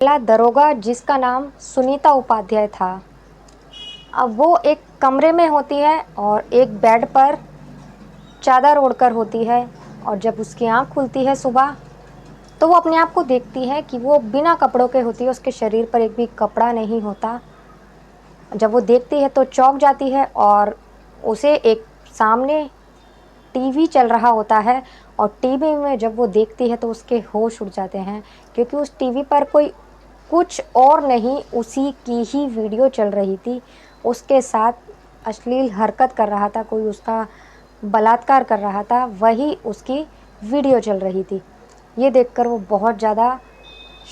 पहला दरोगा जिसका नाम सुनीता उपाध्याय था। अब वो एक कमरे में होती है और एक बेड पर चादर ओढ़कर होती है और जब उसकी आँख खुलती है सुबह तो वो अपने आप को देखती है कि वो बिना कपड़ों के होती है, उसके शरीर पर एक भी कपड़ा नहीं होता। जब वो देखती है तो चौंक जाती है और उसे एक सामने टीवी चल रहा होता है और टीवी में जब वो देखती है तो उसके होश उड़ जाते हैं, क्योंकि उस टीवी पर कोई कुछ और नहीं, उसी की ही वीडियो चल रही थी। उसके साथ अश्लील हरकत कर रहा था, कोई उसका बलात्कार कर रहा था, वही उसकी वीडियो चल रही थी। ये देखकर वो बहुत ज़्यादा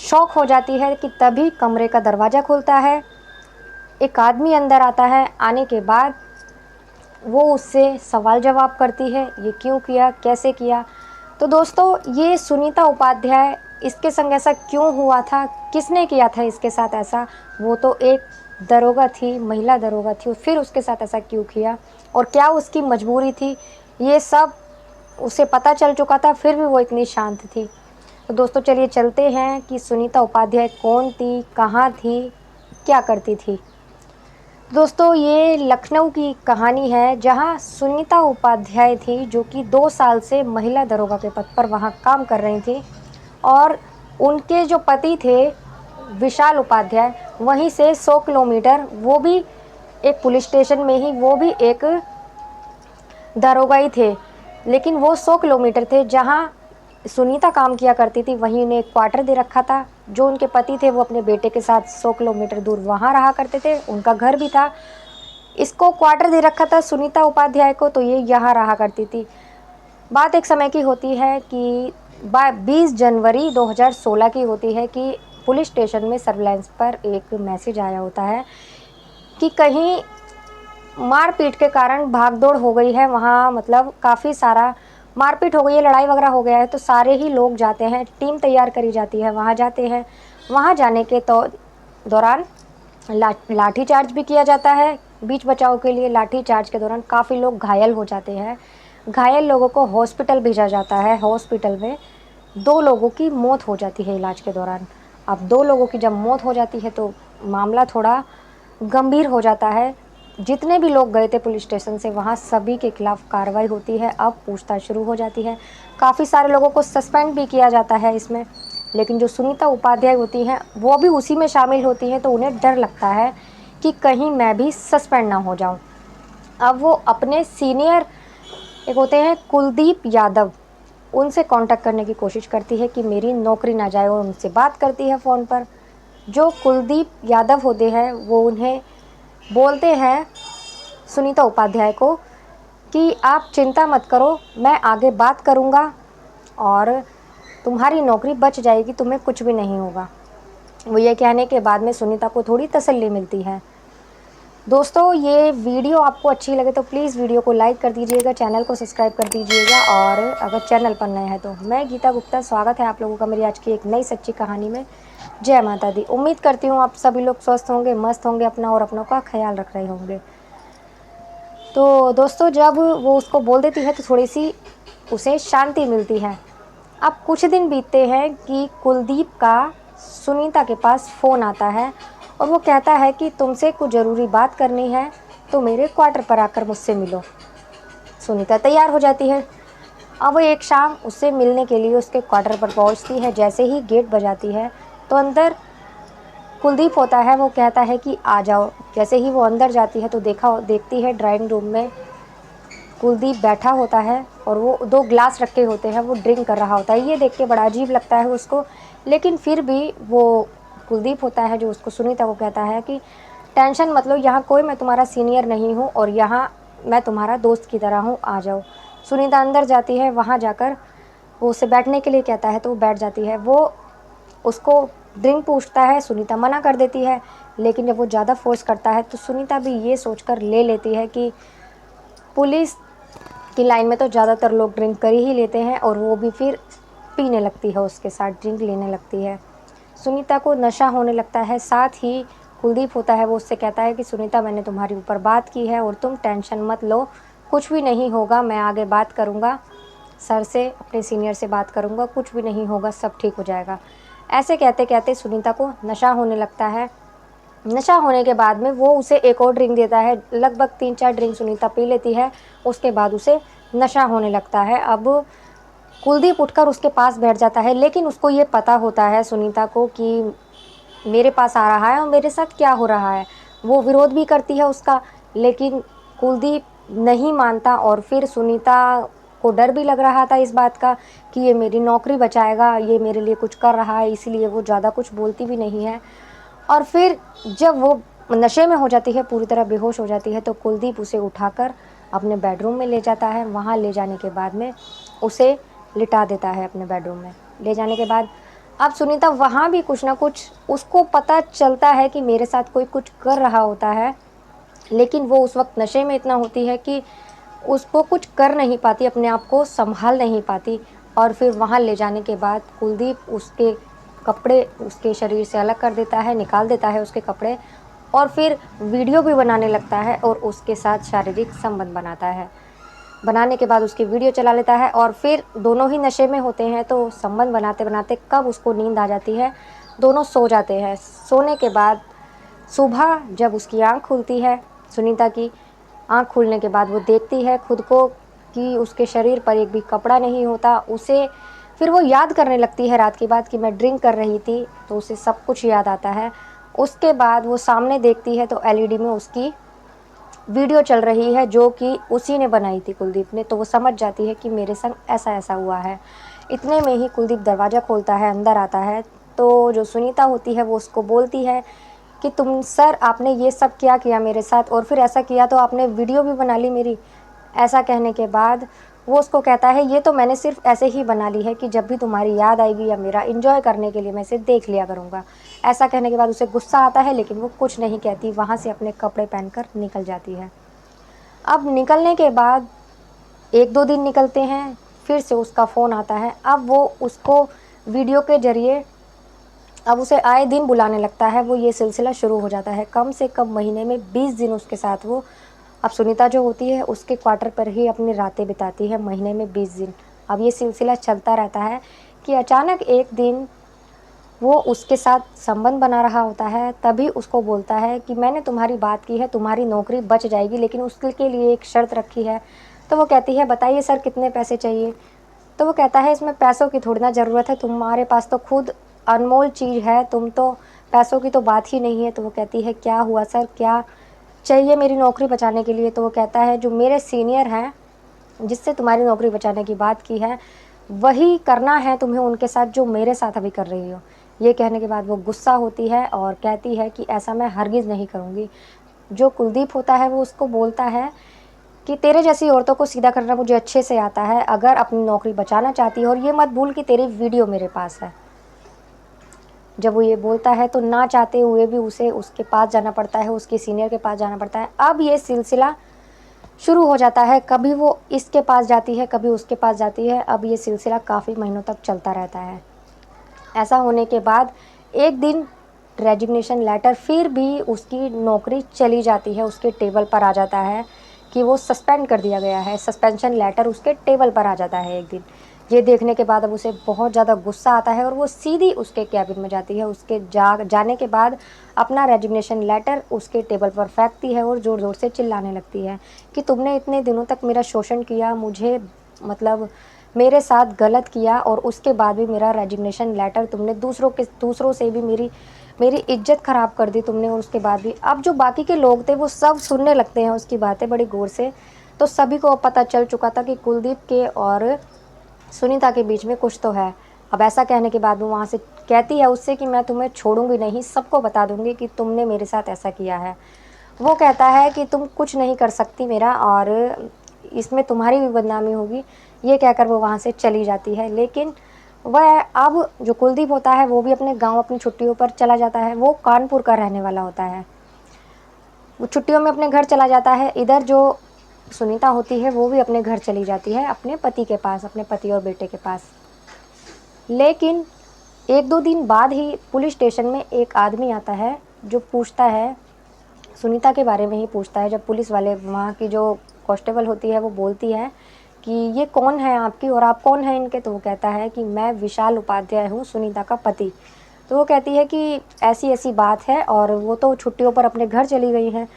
शॉक हो जाती है कि तभी कमरे का दरवाज़ा खुलता है, एक आदमी अंदर आता है। आने के बाद वो उससे सवाल जवाब करती है, ये क्यों किया, कैसे किया। तो दोस्तों, ये सुनीता उपाध्याय, इसके संग ऐसा क्यों हुआ था, किसने किया था इसके साथ ऐसा, वो तो एक दरोगा थी, महिला दरोगा थी, फिर उसके साथ ऐसा क्यों किया और क्या उसकी मजबूरी थी, ये सब उसे पता चल चुका था, फिर भी वो इतनी शांत थी। तो दोस्तों चलिए चलते हैं कि सुनीता उपाध्याय कौन थी, कहाँ थी, क्या करती थी। दोस्तों, ये लखनऊ की कहानी है जहां सुनीता उपाध्याय थी, जो कि 2 साल से महिला दरोगा के पद पर वहां काम कर रही थी और उनके जो पति थे विशाल उपाध्याय, वहीं से 100 किलोमीटर, वो भी एक पुलिस स्टेशन में ही, वो भी एक दरोगा ही थे, लेकिन वो 100 किलोमीटर थे जहां सुनीता काम किया करती थी, वहीं उन्हें एक क्वार्टर दे रखा था। जो उनके पति थे वो अपने बेटे के साथ 100 किलोमीटर दूर वहाँ रहा करते थे, उनका घर भी था। इसको क्वार्टर दे रखा था सुनीता उपाध्याय को, तो ये यहाँ रहा करती थी। बात एक समय की होती है कि 20 जनवरी 2016 की होती है कि पुलिस स्टेशन में सर्विलांस पर एक मैसेज आया होता है कि कहीं मारपीट के कारण भागदौड़ हो गई है वहाँ, मतलब काफ़ी सारा मारपीट हो गई है, लड़ाई वगैरह हो गया है। तो सारे ही लोग जाते हैं, टीम तैयार करी जाती है, वहाँ जाते हैं। वहाँ जाने के तो दौरान लाठी चार्ज भी किया जाता है। बीच बचाव के लिए लाठी चार्ज के दौरान काफ़ी लोग घायल हो जाते हैं। घायल लोगों को हॉस्पिटल भेजा जाता है। हॉस्पिटल में 2 लोगों की मौत हो जाती है इलाज के दौरान। अब 2 लोगों की जब मौत हो जाती है तो मामला थोड़ा गंभीर हो जाता है। जितने भी लोग गए थे पुलिस स्टेशन से वहाँ, सभी के खिलाफ कार्रवाई होती है। अब पूछताछ शुरू हो जाती है। काफ़ी सारे लोगों को सस्पेंड भी किया जाता है इसमें, लेकिन जो सुनीता उपाध्याय होती हैं वो भी उसी में शामिल होती हैं, तो उन्हें डर लगता है कि कहीं मैं भी सस्पेंड ना हो जाऊं। अब वो अपने सीनियर एक होते हैं कुलदीप यादव, उनसे कांटेक्ट करने की कोशिश करती है कि मेरी नौकरी ना जाए, और उनसे बात करती है फ़ोन पर। जो कुलदीप यादव होते हैं वो उन्हें बोलते हैं, सुनीता उपाध्याय को, कि आप चिंता मत करो, मैं आगे बात करूँगा और तुम्हारी नौकरी बच जाएगी, तुम्हें कुछ भी नहीं होगा। वो ये कहने के बाद में सुनीता को थोड़ी तसल्ली मिलती है। दोस्तों, ये वीडियो आपको अच्छी लगे तो प्लीज़ वीडियो को लाइक कर दीजिएगा, चैनल को सब्सक्राइब कर दीजिएगा, और अगर चैनल पर नए हैं तो मैं गीता गुप्ता, स्वागत है आप लोगों का मेरी आज की एक नई सच्ची कहानी में। जय माता दी। उम्मीद करती हूँ आप सभी लोग स्वस्थ होंगे, मस्त होंगे, अपना और अपनों का ख्याल रख रहे होंगे। तो दोस्तों, जब वो उसको बोल देती है तो थोड़ी सी उसे शांति मिलती है। अब कुछ दिन बीतते हैं कि कुलदीप का सुनीता के पास फ़ोन आता है और वो कहता है कि तुमसे कुछ ज़रूरी बात करनी है, तो मेरे क्वार्टर पर आकर मुझसे मिलो। सुनीता तैयार हो जाती है। अब वो एक शाम उससे मिलने के लिए उसके क्वार्टर पर पहुंचती है। जैसे ही गेट बजाती है तो अंदर कुलदीप होता है, वो कहता है कि आ जाओ। जैसे ही वो अंदर जाती है तो देखती है ड्राइंग रूम में कुलदीप बैठा होता है और वो 2 ग्लास रखे होते हैं, वो ड्रिंक कर रहा होता है। ये देख के बड़ा अजीब लगता है उसको, लेकिन फिर भी वो कुलदीप होता है जो उसको सुनीता को कहता है कि टेंशन मत लो, यहाँ कोई मैं तुम्हारा सीनियर नहीं हूँ और यहाँ मैं तुम्हारा दोस्त की तरह हूँ, आ जाओ। सुनीता अंदर जाती है, वहाँ जाकर वो उसे बैठने के लिए कहता है तो वो बैठ जाती है। वो उसको ड्रिंक पूछता है, सुनीता मना कर देती है, लेकिन जब वो ज़्यादा फोर्स करता है तो सुनीता भी ये सोचकर ले लेती है कि पुलिस की लाइन में तो ज़्यादातर लोग ड्रिंक कर ही लेते हैं, और वो भी फिर पीने लगती है, उसके साथ ड्रिंक लेने लगती है। सुनीता को नशा होने लगता है। साथ ही कुलदीप होता है, वो उससे कहता है कि सुनीता, मैंने तुम्हारे ऊपर बात की है और तुम टेंशन मत लो, कुछ भी नहीं होगा, मैं आगे बात करूँगा सर से, अपने सीनियर से बात करूँगा, कुछ भी नहीं होगा, सब ठीक हो जाएगा। ऐसे कहते कहते सुनीता को नशा होने लगता है। नशा होने के बाद में वो उसे एक और ड्रिंक देता है। लगभग 3-4 ड्रिंक सुनीता पी लेती है। उसके बाद उसे नशा होने लगता है। अब कुलदीप उठकर उसके पास बैठ जाता है, लेकिन उसको ये पता होता है सुनीता को कि मेरे पास आ रहा है और मेरे साथ क्या हो रहा है। वो विरोध भी करती है उसका, लेकिन कुलदीप नहीं मानता। और फिर सुनीता को डर भी लग रहा था इस बात का कि ये मेरी नौकरी बचाएगा, ये मेरे लिए कुछ कर रहा है, इसीलिए वो ज़्यादा कुछ बोलती भी नहीं है। और फिर जब वो नशे में हो जाती है, पूरी तरह बेहोश हो जाती है, तो कुलदीप उसे उठाकर अपने बेडरूम में ले जाता है। वहाँ ले जाने के बाद में उसे लिटा देता है अपने बेडरूम में। ले जाने के बाद अब सुनीता वहाँ भी कुछ ना कुछ उसको पता चलता है कि मेरे साथ कोई कुछ कर रहा होता है, लेकिन वो उस वक्त नशे में इतना होती है कि उसको कुछ कर नहीं पाती, अपने आप को संभाल नहीं पाती। और फिर वहाँ ले जाने के बाद कुलदीप उसके कपड़े उसके शरीर से अलग कर देता है, निकाल देता है उसके कपड़े, और फिर वीडियो भी बनाने लगता है और उसके साथ शारीरिक संबंध बनाता है। बनाने के बाद उसकी वीडियो चला लेता है और फिर दोनों ही नशे में होते हैं, तो संबंध बनाते बनाते कब उसको नींद आ जाती है, दोनों सो जाते हैं। सोने के बाद सुबह जब उसकी आँख खुलती है, सुनीता की आँख खुलने के बाद वो देखती है खुद को कि उसके शरीर पर एक भी कपड़ा नहीं होता। उसे फिर वो याद करने लगती है रात की बात कि मैं ड्रिंक कर रही थी, तो उसे सब कुछ याद आता है। उसके बाद वो सामने देखती है तो एलईडी में उसकी वीडियो चल रही है जो कि उसी ने बनाई थी, कुलदीप ने। तो वो समझ जाती है कि मेरे संग ऐसा ऐसा हुआ है। इतने में ही कुलदीप दरवाज़ा खोलता है, अंदर आता है। तो जो सुनीता होती है वो उसको बोलती है कि तुम सर आपने ये सब क्या किया मेरे साथ, और फिर ऐसा किया तो आपने वीडियो भी बना ली मेरी। ऐसा कहने के बाद वो उसको कहता है ये तो मैंने सिर्फ ऐसे ही बना ली है कि जब भी तुम्हारी याद आएगी या मेरा एंजॉय करने के लिए मैं इसे देख लिया करूँगा। ऐसा कहने के बाद उसे गुस्सा आता है, लेकिन वो कुछ नहीं कहती, वहाँ से अपने कपड़े पहनकर निकल जाती है। अब निकलने के बाद 1-2 दिन निकलते हैं, फिर से उसका फ़ोन आता है। अब वो उसको वीडियो के ज़रिए अब उसे आए दिन बुलाने लगता है। वो ये सिलसिला शुरू हो जाता है। कम से कम महीने में 20 दिन उसके साथ वो अब सुनीता जो होती है उसके क्वार्टर पर ही अपनी रातें बिताती है, महीने में 20 दिन। अब ये सिलसिला चलता रहता है कि अचानक एक दिन वो उसके साथ संबंध बना रहा होता है, तभी उसको बोलता है कि मैंने तुम्हारी बात की है, तुम्हारी नौकरी बच जाएगी, लेकिन उसके लिए एक शर्त रखी है। तो वो कहती है बताइए सर कितने पैसे चाहिए। तो वो कहता है इसमें पैसों की थोड़ी ना ज़रूरत है, तुम्हारे पास तो खुद अनमोल चीज़ है, तुम तो पैसों की तो बात ही नहीं है। तो वो कहती है क्या हुआ सर, क्या चाहिए मेरी नौकरी बचाने के लिए। तो वो कहता है जो मेरे सीनियर हैं जिससे तुम्हारी नौकरी बचाने की बात की है, वही करना है तुम्हें उनके साथ जो मेरे साथ अभी कर रही हो। ये कहने के बाद वो गुस्सा होती है और कहती है कि ऐसा मैं हरगिज़ नहीं करूँगी। जो कुलदीप होता है वो उसको बोलता है कि तेरे जैसी औरतों को सीधा करना मुझे अच्छे से आता है, अगर अपनी नौकरी बचाना चाहती है और ये मत भूल कि तेरी वीडियो मेरे पास है। जब वो ये बोलता है तो ना चाहते हुए भी उसे उसके पास जाना पड़ता है, उसके सीनियर के पास जाना पड़ता है। अब ये सिलसिला शुरू हो जाता है, कभी वो इसके पास जाती है, कभी उसके पास जाती है। अब ये सिलसिला काफ़ी महीनों तक चलता रहता है। ऐसा होने के बाद एक दिन रेजिग्नेशन लेटर फिर भी उसकी नौकरी चली जाती है, उसके टेबल पर आ जाता है कि वो सस्पेंड कर दिया गया है। सस्पेंशन लेटर उसके टेबल पर आ जाता है एक दिन। ये देखने के बाद अब उसे बहुत ज़्यादा गुस्सा आता है और वो सीधी उसके कैबिन में जाती है। उसके जाने के बाद अपना रेजिग्नेशन लेटर उसके टेबल पर फेंकती है और ज़ोर ज़ोर से चिल्लाने लगती है कि तुमने इतने दिनों तक मेरा शोषण किया, मुझे मतलब मेरे साथ गलत किया, और उसके बाद भी मेरा रेजिग्नेशन लेटर तुमने दूसरों से भी मेरी मेरी इज्जत ख़राब कर दी तुमने। और उसके बाद भी अब जो बाकी के लोग थे वो सब सुनने लगते हैं उसकी बातें बड़ी गौर से। तो सभी को अब पता चल चुका था कि कुलदीप के और सुनीता के बीच में कुछ तो है। अब ऐसा कहने के बाद वो वहाँ से कहती है उससे कि मैं तुम्हें छोड़ूंगी नहीं, सबको बता दूंगी कि तुमने मेरे साथ ऐसा किया है। वो कहता है कि तुम कुछ नहीं कर सकती मेरा, और इसमें तुम्हारी भी बदनामी होगी। ये कहकर वो वहाँ से चली जाती है। लेकिन वह अब जो कुलदीप होता है वो भी अपने गांव अपनी छुट्टियों पर चला जाता है। वो कानपुर का रहने वाला होता है। वो छुट्टियों में अपने घर चला जाता है। इधर जो सुनीता होती है वो भी अपने घर चली जाती है, अपने पति के पास, अपने पति और बेटे के पास। लेकिन 1-2 दिन बाद ही पुलिस स्टेशन में एक आदमी आता है जो पूछता है, सुनीता के बारे में ही पूछता है। जब पुलिस वाले वहाँ की जो कांस्टेबल होती है वो बोलती है कि ये कौन है आपकी और आप कौन हैं इनके, तो वो कहता है कि मैं विशाल उपाध्याय हूँ, सुनीता का पति। तो वो कहती है कि ऐसी-ऐसी बात है और वो तो छुट्टियों पर अपने घर चली गई हैं।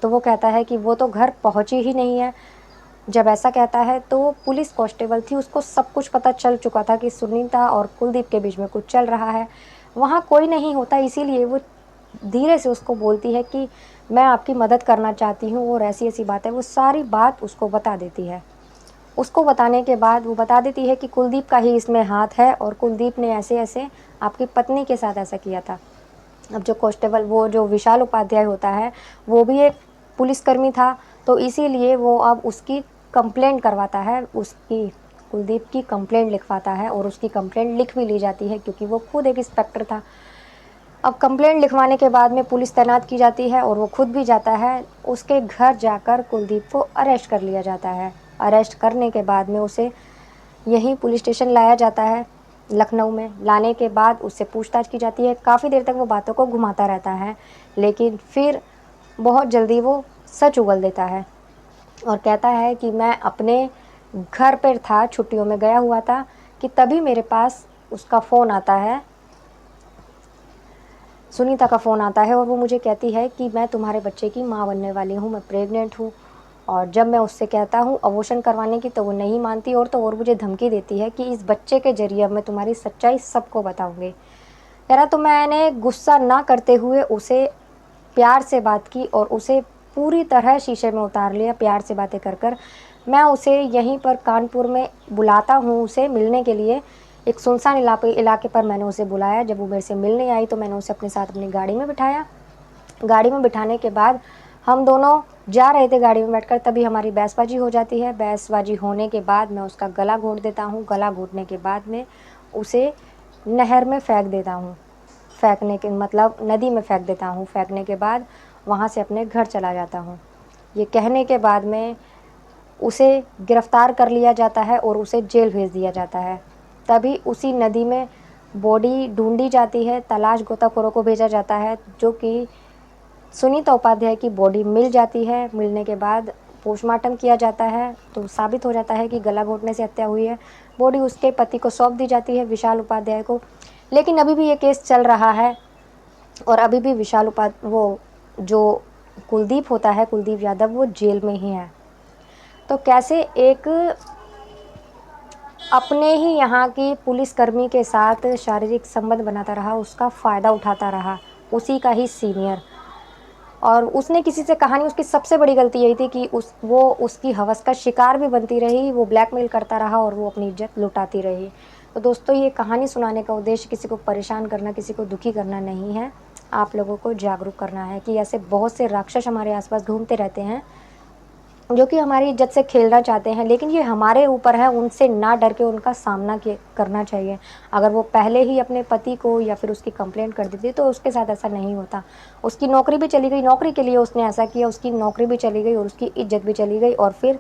तो वो कहता है कि वो तो घर पहुँची ही नहीं है। जब ऐसा कहता है तो वो पुलिस कांस्टेबल थी, उसको सब कुछ पता चल चुका था कि सुनीता और कुलदीप के बीच में कुछ चल रहा है। वहाँ कोई नहीं होता, इसीलिए वो धीरे से उसको बोलती है कि मैं आपकी मदद करना चाहती हूँ और ऐसी-ऐसी बात है। वो सारी बात उसको बता देती है। उसको बताने के बाद वो बता देती है कि कुलदीप का ही इसमें हाथ है और कुलदीप ने ऐसे-ऐसे आपकी पत्नी के साथ ऐसा किया था। अब जो कांस्टेबल वो जो विशाल उपाध्याय होता है, वो भी एक पुलिसकर्मी था, तो इसीलिए वो अब उसकी कंप्लेंट करवाता है, उसकी कुलदीप की कंप्लेंट लिखवाता है और उसकी कंप्लेंट लिख भी ली जाती है क्योंकि वो खुद एक इंस्पेक्टर था। अब कंप्लेंट लिखवाने के बाद में पुलिस तैनात की जाती है और वो खुद भी जाता है। उसके घर जाकर कुलदीप को अरेस्ट कर लिया जाता है। अरेस्ट करने के बाद में उसे यहीं पुलिस स्टेशन लाया जाता है, लखनऊ में। लाने के बाद उससे पूछताछ की जाती है। काफ़ी देर तक वो बातों को घुमाता रहता है, लेकिन फिर बहुत जल्दी वो सच उगल देता है और कहता है कि मैं अपने घर पर था, छुट्टियों में गया हुआ था कि तभी मेरे पास उसका फ़ोन आता है, सुनीता का फ़ोन आता है और वो मुझे कहती है कि मैं तुम्हारे बच्चे की माँ बनने वाली हूँ, मैं प्रेग्नेंट हूँ। और जब मैं उससे कहता हूँ अबॉर्शन करवाने की तो वो नहीं मानती और तो और मुझे धमकी देती है कि इस बच्चे के ज़रिए मैं तुम्हारी सच्चाई सबको बताऊँगी। कह रहा तो मैंने गुस्सा ना करते हुए उसे प्यार से बात की और उसे पूरी तरह शीशे में उतार लिया प्यार से बातें कर। मैं उसे यहीं पर कानपुर में बुलाता हूँ उसे मिलने के लिए। एक सुनसान इलाके पर मैंने उसे बुलाया। जब वो मेरे से मिलने आई तो मैंने उसे अपने साथ अपनी गाड़ी में बिठाया। गाड़ी में बिठाने के बाद हम दोनों जा रहे थे गाड़ी में बैठकर, तभी हमारी बहसबाजी हो जाती है। बहसबाजी होने के बाद मैं उसका गला घोंट देता हूँ। गला घोंटने के बाद में उसे नहर में फेंक देता हूँ। फेंकने के मतलब नदी में फेंक देता हूँ। फेंकने के बाद वहाँ से अपने घर चला जाता हूँ। ये कहने के बाद में उसे गिरफ़्तार कर लिया जाता है और उसे जेल भेज दिया जाता है। तभी उसी नदी में बॉडी ढूँढी जाती है, तलाश गोताखोरों को भेजा जाता है, जो कि सुनीता उपाध्याय की बॉडी मिल जाती है। मिलने के बाद पोस्टमार्टम किया जाता है तो साबित हो जाता है कि गला घोंटने से हत्या हुई है। बॉडी उसके पति को सौंप दी जाती है, विशाल उपाध्याय को। लेकिन अभी भी ये केस चल रहा है और अभी भी वो जो कुलदीप होता है, कुलदीप यादव, वो जेल में ही है। तो कैसे एक अपने ही यहाँ की पुलिसकर्मी के साथ शारीरिक संबंध बनाता रहा, उसका फ़ायदा उठाता रहा, उसी का ही सीनियर। और उसने किसी से कहा नहीं। उसकी सबसे बड़ी गलती यही थी कि वो उसकी हवस का शिकार भी बनती रही, वो ब्लैकमेल करता रहा और वो अपनी इज्जत लुटाती रही। तो दोस्तों, ये कहानी सुनाने का उद्देश्य किसी को परेशान करना, किसी को दुखी करना नहीं है। आप लोगों को जागरूक करना है कि ऐसे बहुत से राक्षस हमारे आस-पास घूमते रहते हैं, जो कि हमारी इज्जत से खेलना चाहते हैं, लेकिन ये हमारे ऊपर है उनसे ना डर के उनका सामना करना चाहिए। अगर वो पहले ही अपने पति को या फिर उसकी कंप्लेंट कर देती तो उसके साथ ऐसा नहीं होता। उसकी नौकरी भी चली गई, नौकरी के लिए उसने ऐसा किया, उसकी नौकरी भी चली गई और उसकी इज्जत भी चली गई और फिर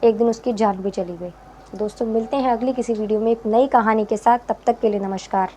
एक दिन उसकी जान भी चली गई। दोस्तों, मिलते हैं अगली किसी वीडियो में एक नई कहानी के साथ। तब तक के लिए नमस्कार।